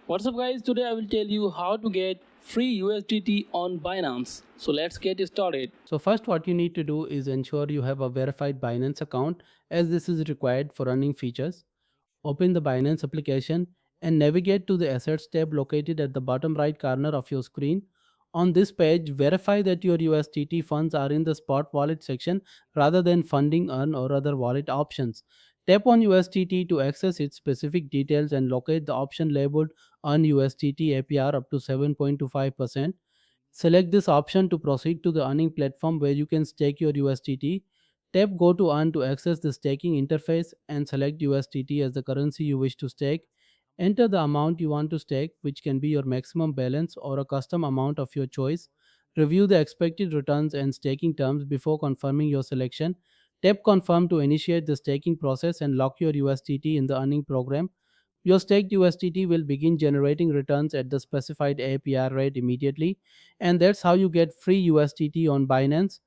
What's up guys, today I will tell you how to get free USDT on Binance. So let's get started. So first what you need to do is ensure you have a verified Binance account as this is required for running features. Open the Binance application and navigate to the Assets tab located at the bottom right corner of your screen. On this page, verify that your USDT funds are in the spot wallet section rather than funding, earn or other wallet options. Tap on USDT to access its specific details and locate the option labeled Earn USDT APR up to 7.25%. Select this option to proceed to the earning platform where you can stake your USDT. Tap Go to Earn to access the staking interface and select USDT as the currency you wish to stake. Enter the amount you want to stake, which can be your maximum balance or a custom amount of your choice. Review the expected returns and staking terms before confirming your selection. Tap Confirm to initiate the staking process and lock your USDT in the earning program. Your staked USDT will begin generating returns at the specified APR rate immediately, and that's how you get free USDT on Binance.